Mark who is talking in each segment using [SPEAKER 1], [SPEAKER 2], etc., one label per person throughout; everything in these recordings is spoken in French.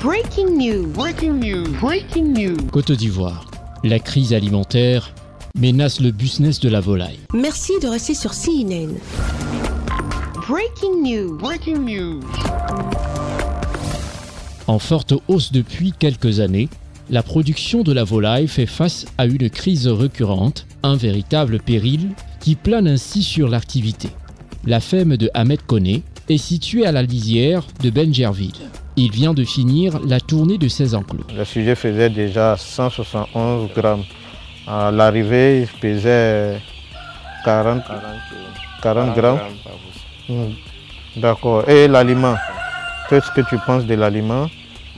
[SPEAKER 1] Breaking news. Breaking news. Breaking news.
[SPEAKER 2] Côte d'Ivoire, la crise alimentaire menace le business de la volaille.
[SPEAKER 1] Merci de rester sur CNN. Breaking news. Breaking news.
[SPEAKER 2] En forte hausse depuis quelques années, la production de la volaille fait face à une crise récurrente, un véritable péril qui plane ainsi sur l'activité. La ferme de Ahmed Koné est située à la lisière de Benjerville. Il vient de finir la tournée de ses enclos.
[SPEAKER 3] Le sujet faisait déjà 171 grammes. À l'arrivée, il pesait 40 grammes. D'accord. Et l'aliment? Qu'est-ce que tu penses de l'aliment?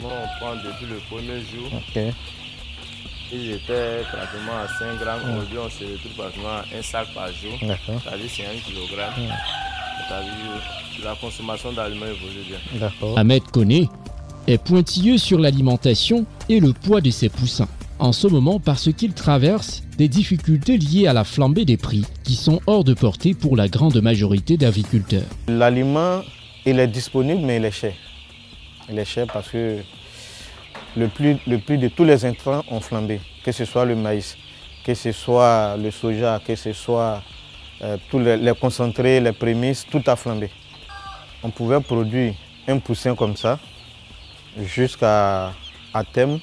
[SPEAKER 4] Bon, on prend depuis le premier jour.
[SPEAKER 3] Ok.
[SPEAKER 4] Ils étaient pratiquement à 5 grammes. Aujourd'hui, on se retrouve pratiquement à un sac par jour.
[SPEAKER 3] D'accord.
[SPEAKER 4] C'est-à-dire c'est 1 kg. C'est-à-dire la consommation d'aliments évolue bien.
[SPEAKER 3] D'accord.
[SPEAKER 2] Ahmed Koné est pointilleux sur l'alimentation et le poids de ses poussins. En ce moment parce qu'il traverse des difficultés liées à la flambée des prix qui sont hors de portée pour la grande majorité d'agriculteurs.
[SPEAKER 3] L'aliment, il est disponible, mais il est cher. Il est cher parce que le prix de tous les intrants ont flambé, que ce soit le maïs, que ce soit le soja, que ce soit tous les concentrés, les prémices, tout a flambé. On pouvait produire un poussin comme ça jusqu'à terme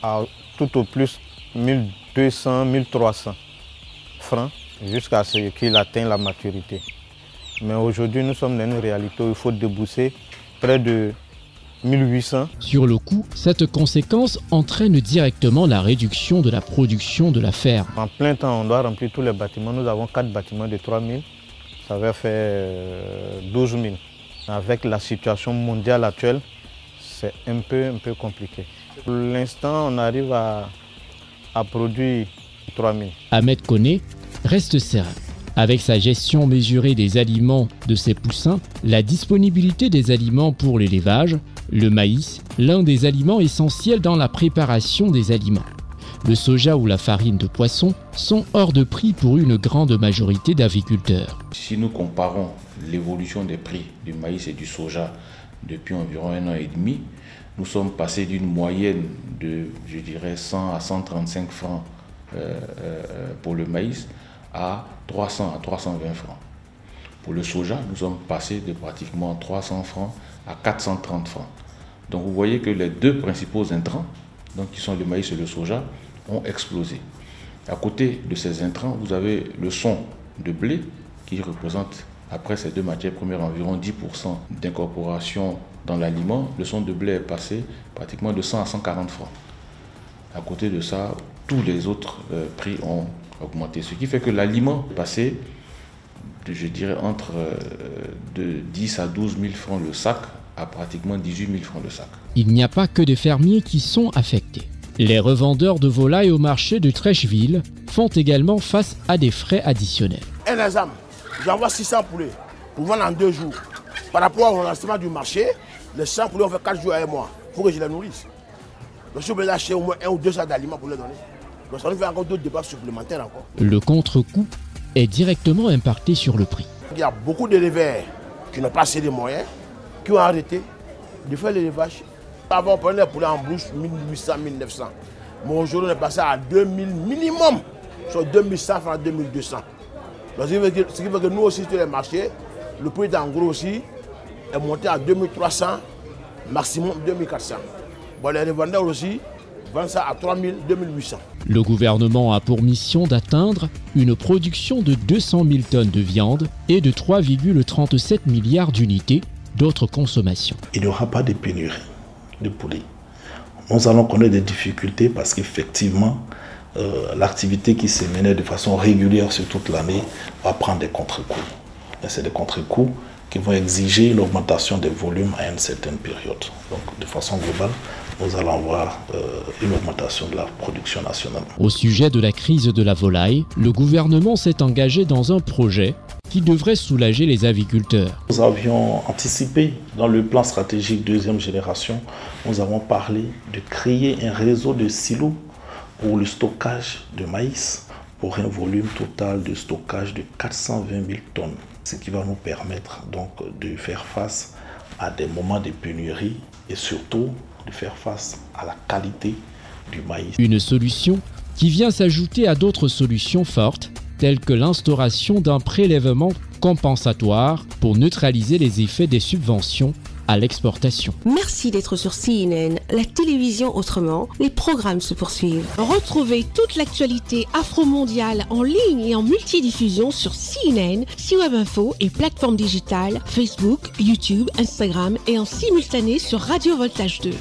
[SPEAKER 3] à tout au plus 1200, 1300 francs jusqu'à ce qu'il atteigne la maturité. Mais aujourd'hui, nous sommes dans une réalité où il faut débourser près de 1800.
[SPEAKER 2] Sur le coup, cette conséquence entraîne directement la réduction de la production de la ferme.
[SPEAKER 3] En plein temps, on doit remplir tous les bâtiments. Nous avons 4 bâtiments de 3000. Ça va faire 12 000. Avec la situation mondiale actuelle, c'est un peu compliqué. Pour l'instant, on arrive à produire 3000.
[SPEAKER 2] Ahmed Koné reste serein. Avec sa gestion mesurée des aliments de ses poussins, la disponibilité des aliments pour l'élevage, le maïs, l'un des aliments essentiels dans la préparation des aliments. Le soja ou la farine de poisson sont hors de prix pour une grande majorité d'agriculteurs.
[SPEAKER 5] Si nous comparons l'évolution des prix du maïs et du soja depuis environ 1 an et demi, nous sommes passés d'une moyenne de, je dirais, 100 à 135 francs pour le maïs à 300 à 320 francs. Pour le soja, nous sommes passés de pratiquement 300 francs à 430 francs. Donc vous voyez que les deux principaux intrants, donc qui sont le maïs et le soja, ont explosé. À côté de ces intrants, vous avez le son de blé qui représente, après ces deux matières premières, environ 10% d'incorporation dans l'aliment. Le son de blé est passé pratiquement de 100 à 140 francs. À côté de ça, tous les autres prix ont augmenté. Ce qui fait que l'aliment est passé, je dirais, entre de 10 à 12 000 francs le sac à pratiquement 18 000 francs le sac.
[SPEAKER 2] Il n'y a pas que des fermiers qui sont affectés. Les revendeurs de volailles au marché de Trècheville font également face à des frais additionnels.
[SPEAKER 6] Un exemple, j'envoie 600 poulets pour vendre en 2 jours. Par rapport au lancement du marché, les 100 poulets ont fait 4 jours à 1 mois. Il faut que je les nourrisse. Donc je suis obligé d'acheter au moins 1 ou 2 sacs d'aliments pour les donner. Donc ça nous fait encore d'autres dépenses supplémentaires encore. Le
[SPEAKER 2] contre-coup est directement impacté sur le prix.
[SPEAKER 6] Il y a beaucoup d'éleveurs qui n'ont pas assez de moyens, qui ont arrêté de faire l'élevage. Avant, on prenait les poulets en bouche 1800, 1900. Mais aujourd'hui, on est passé à 2000 minimum, sur 2100 francs, 2200. Donc, ce qui veut que nous aussi, sur les marchés, le prix en gros aussi est monté à 2300, maximum 2400. Bon, les revendeurs aussi vendent ça à 3000, 2800.
[SPEAKER 2] Le gouvernement a pour mission d'atteindre une production de 200 000 tonnes de viande et de 3,37 milliards d'unités d'autres consommations.
[SPEAKER 7] Il n'y aura pas de pénurie de poulet. Nous allons connaître des difficultés parce qu'effectivement, l'activité qui se menait de façon régulière sur toute l'année va prendre des contre-coups. Et c'est des contre-coups qui vont exiger l'augmentation des volumes à une certaine période. Donc, de façon globale, nous allons voir une augmentation de la production nationale.
[SPEAKER 2] Au sujet de la crise de la volaille, le gouvernement s'est engagé dans un projet qui devrait soulager les agriculteurs.
[SPEAKER 7] Nous avions anticipé dans le plan stratégique deuxième génération, nous avons parlé de créer un réseau de silos pour le stockage de maïs pour un volume total de stockage de 420 000 tonnes. Ce qui va nous permettre donc de faire face à des moments de pénurie et surtout de faire face à la qualité du maïs.
[SPEAKER 2] Une solution qui vient s'ajouter à d'autres solutions fortes, telles que l'instauration d'un prélèvement compensatoire pour neutraliser les effets des subventions à l'exportation.
[SPEAKER 1] Merci d'être sur CNN, la télévision autrement. Les programmes se poursuivent. Retrouvez toute l'actualité afro-mondiale en ligne et en multidiffusion sur CNN, C-Web Info et plateformes digitales, Facebook, YouTube, Instagram et en simultané sur Radio Voltage 2.